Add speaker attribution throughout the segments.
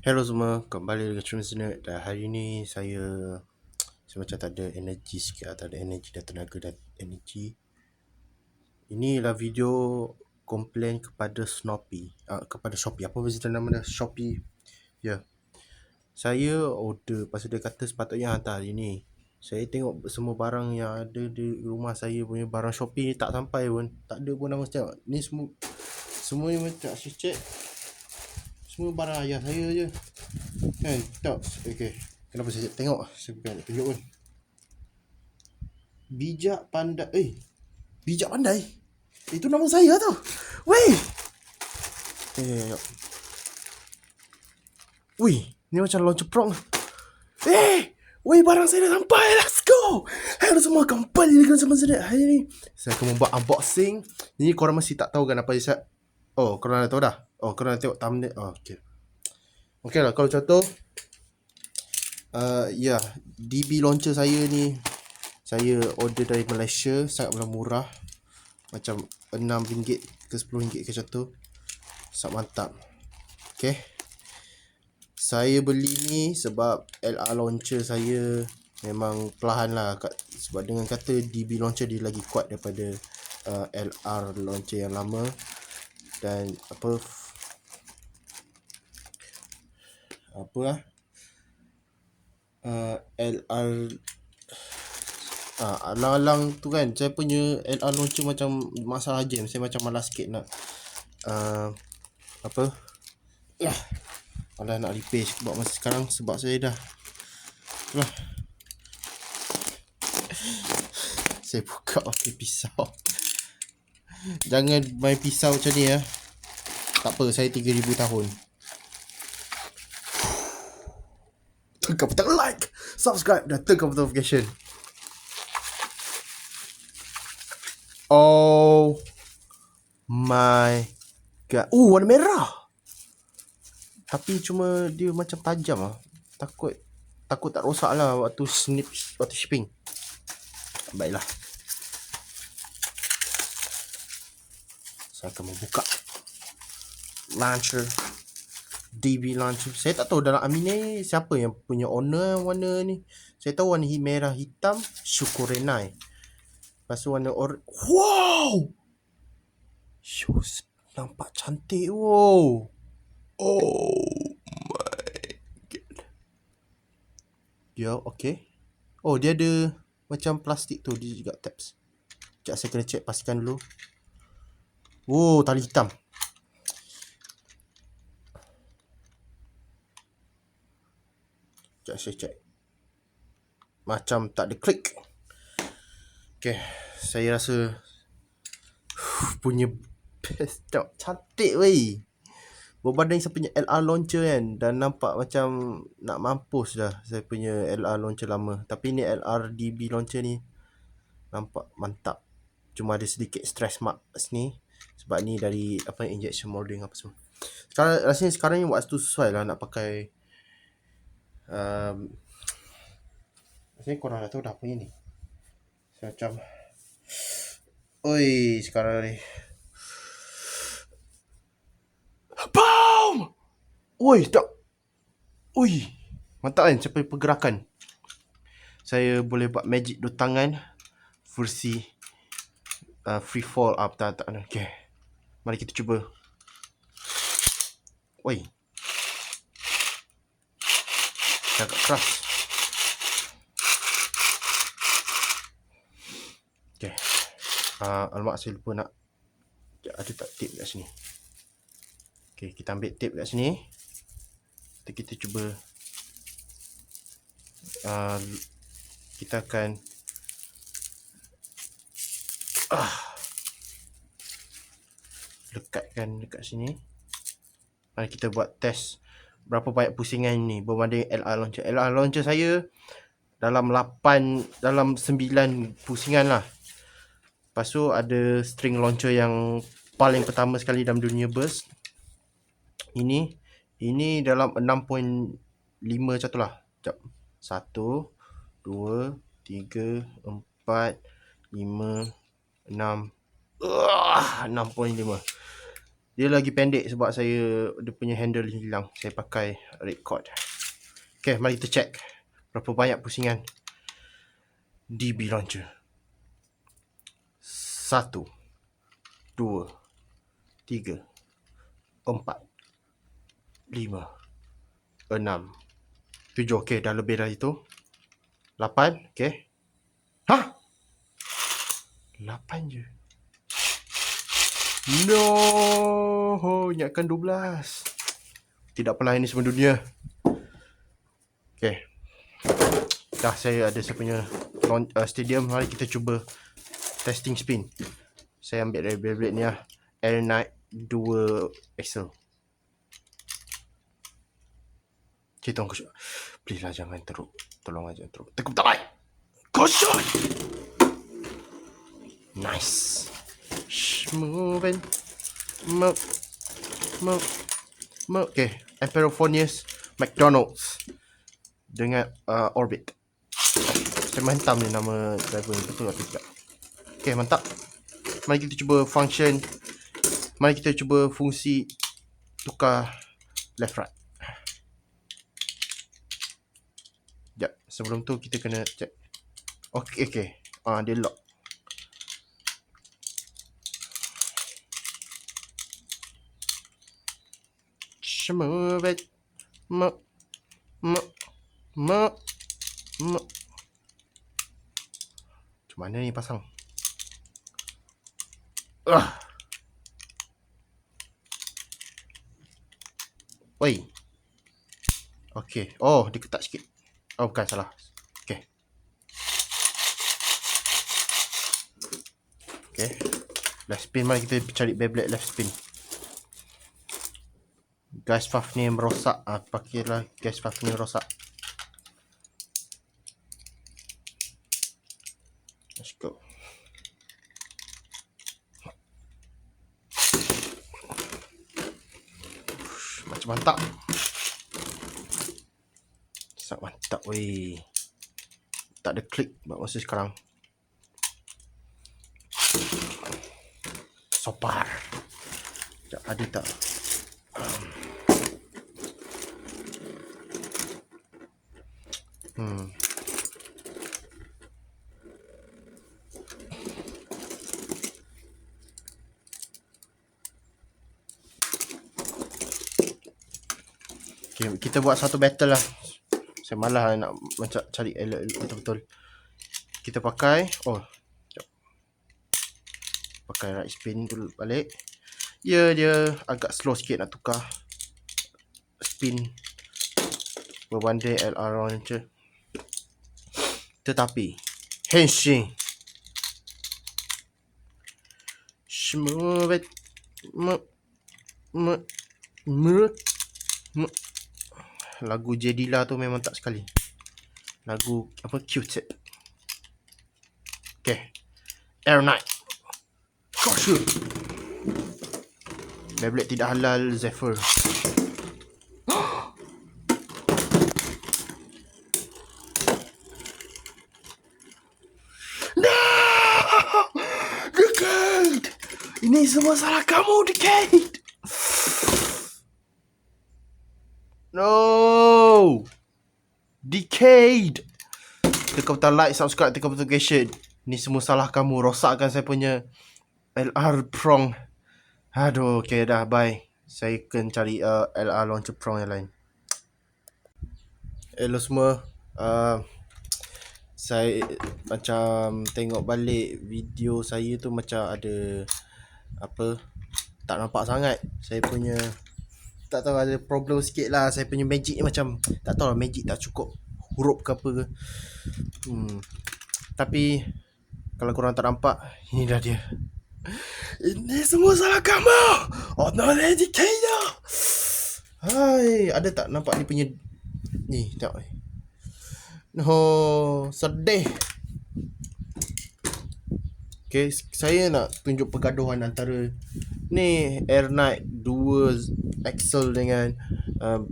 Speaker 1: Hello semua, kembali dengan Cuma dan hari ni saya macam tak ada energi sikit, tak ada energi dan tenaga dan energi. Inilah video komplain kepada kepada Shopee. Apa visitor nama dia? Shopee. Ya. Saya order, pasal dia kata sepatutnya hantar hari ni. Saya tengok semua barang yang ada di rumah saya punya barang Shopee tak sampai pun. Tak ada pun nama saya. Ni semua ni macam saya check. Semua barang ayah saya je. Kan? Tak. Okay. Kenapa saya tengok? Saya bukan nak tunjuk pun. Bijak pandai. Bijak pandai? Itu nama saya tu. Weh. Weh. Ni macam launcher prong. Weh, barang saya dah sampai. Let's go. Hello semua, kembali dengan saya. Hari ni saya akan membuat unboxing. Ni korang masih tak tahu kan apa saya. Oh, korang dah tahu dah. Oh, korang dah tengok thumbnail. Oh, okay. Okay lah, kalau contoh DB launcher saya ni saya order dari Malaysia, sangat murah. Macam RM6 ke RM10 ke macam tu. Sangat mantap. Okay. Saya beli ni sebab LR launcher saya memang perlahan lah. Sebab dengan kata DB launcher dia lagi kuat daripada LR launcher yang lama. Dan LR alang-alang tu kan, saya punya LR launcher macam masalah jam. Saya macam malas sikit nak malah nak repair sebab masa sekarang, sebab saya dah saya buka pakai pisau. Jangan main pisau macam ni ya. Tak apa, saya 3000 tahun. Tekan butang like, subscribe dan tekan butang notification. Oh my god. Warna merah. Tapi cuma dia macam tajam lah. Takut tak rosak lah waktu shipping. Baiklah. Saya akan membuka launcher, DB launcher. Saya tak tahu dalam Aminai siapa yang punya owner warna ni. Saya tahu warna merah hitam Syukurenai. Lepas tu warna wow! Shoes nampak cantik. Wow. Oh my god. Ya, okay. Oh, dia ada macam plastik tu. Dia juga tabs. Sekejap, saya kena check pastikan dulu. Oh, tali hitam. Sekejap, saya check. Macam tak ada klik. Okay, saya rasa punya best. Cantik weh. Berbanding saya punya LR launcher kan, dan nampak macam nak mampus dah saya punya LR launcher lama. Tapi ni LR DB launcher ni nampak mantap. Cuma ada sedikit stress mark sini sebab ni dari injection molding apa semua. Rasanya sekarang ni waktu sesuai lah nak pakai. Rasanya korang dah tahu dah apa ni. Saya macam oi sekarang ni. BOOM! Oi, tak. Oi, mantap kan sampai pergerakan. Saya boleh buat magic dua tangan versi free fall up tak. Okay. Mari kita cuba. Oi. Agak keras. Okay. Alamak, saya lupa nak. Ada tak tape kat sini? Okay, kita ambil tape kat sini. Kita cuba. Kita akan lekatkan dekat sini. Mari kita buat test berapa banyak pusingan ni berbanding LR launcher. LR launcher saya dalam 9 pusingan lah. Lepas tu ada string launcher yang paling pertama sekali dalam dunia burst. Ini dalam 6.5 macam tu lah. 1, 2, 3, 4, 5, 6. 6.5. Dia lagi pendek sebab dia punya handle hilang. Saya pakai red cord. Okay, mari kita check berapa banyak pusingan DB launcher. 1, 2, 3, 4, 5, 6, 7. Okay, dah lebih dari itu. 8, okay. Hah? 8 je. No, ingatkan 12. Tidak apalah, ini semua dunia. Okay. Dah saya ada saya punya stadium. Mari kita cuba testing spin. Saya ambil dari Beyblade ni lah. Air Knight 2 axle. Okay, tolong kosong. Please lah, jangan teruk. Tolong aja teruk. Tekuk tak baik. Kosong. Nice. Moving. Move. Okay. Emperorphonius McDonald's dengan Orbit. Saya mantap ni nama driver. Betul atau tidak? Okay, mantap. Mari kita cuba function. Mari kita cuba fungsi tukar left right. Sekejap. Sebelum tu kita kena check. Okay. Dia lock. Move it. Macam mana ni pasang? Oi. Okay. Oh, dia ketat sikit. Oh, bukan, salah. Okay. Left spin. Mari kita cari Beyblade left spin. Gas valve ni merosak. Pakailah gas valve ni rosak. Let's go. Macam mantap. Sangat mantap weh. Tak ada klik buat masa sekarang. Sopar. Sekejap, ada tak? Okay, kita buat satu battle lah. Saya malas nak cari elok betul-betul. Kita pakai pakai right spin dulu balik. Ya, dia agak slow sikit nak tukar spin berbanding LR launcher. Tetapi henshin smooth it lagu Jedila tu memang tak sekali. Lagu apa, Q-tip. Okay, Air Knight. Gosh, Beyblade tidak halal Zephyr. No! Decade! Ini semua salah kamu, Decade! No! Decade! Tekan butang like, subscribe, tekan butang notification. Ni semua salah kamu. Rosakkan saya punya LR prong. Aduh, okay dah, bye. Saya akan cari LR launcher prong yang lain. Hello semua. Saya macam tengok balik video saya tu macam ada apa, tak nampak sangat. Saya punya tak tahu, ada problem sikit lah. Saya punya magic ni macam tak tahu lah, magic tak cukup huruf ke apa ke. Tapi kalau korang tak nampak, ini dah dia. Ini semua salah kamu. Oh no, educator. Hai, ada tak nampak dia punya ni? Tengok. No, sedih. Okay, saya nak tunjuk pergaduhan antara ni Air Knight 2 axle dengan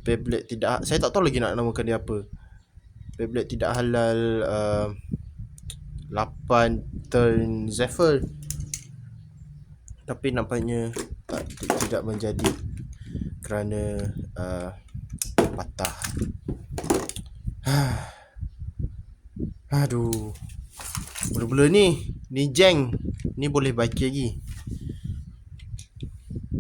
Speaker 1: Beyblade tidak. Saya tak tahu lagi nak namakan dia apa. Beyblade tidak halal 8 turn Zephyr. Tapi nampaknya tidak menjadi kerana patah. Aduh. Mula-mula ni jeng. Ni boleh baiki lagi.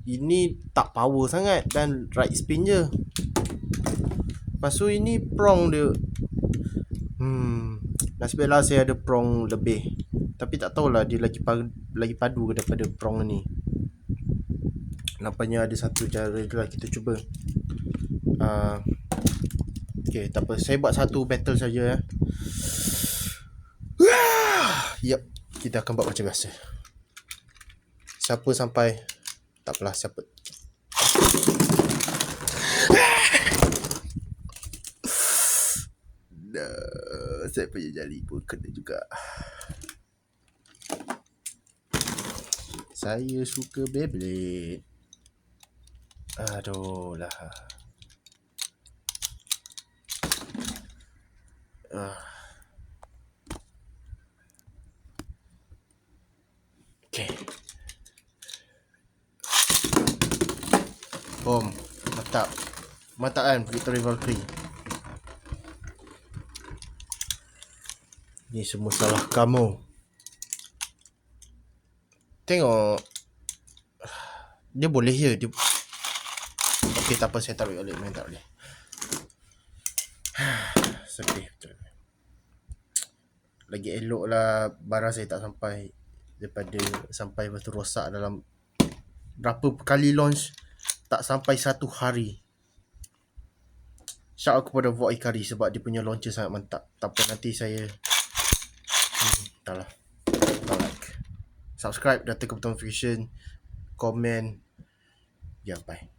Speaker 1: Ini tak power sangat dan right spin je. Lepas tu ini prong dia. Nasib baiklah saya ada prong lebih. Tapi tak tahulah dia lagi padu ke daripada prong ni. Nampaknya ada satu cara je lah, kita cuba. Okay, tak apa. Saya buat satu battle saja ya. Yup, kita akan buat macam biasa. Siapa sampai, tak apalah, siapa. Saya punya jari pun kena juga. Saya suka Beyblade. Aduh lah. Okay. Bom. Mantap. Mantap kan Victory Valkyrie. Ni semua salah kamu. Tengok. Dia boleh je. Dia... Okay, tak apa. Saya taruh balik. Main tak boleh. Sedih betul. Lagi elok lah barang saya tak sampai, daripada sampai lepas tu rosak dalam berapa kali launch, tak sampai 1 hari. Shout out kepada Void Ikari sebab dia punya launcher sangat mantap. Tak apa, nanti saya tak lah, like, subscribe dan tekan butang notification, komen. Ya, bye.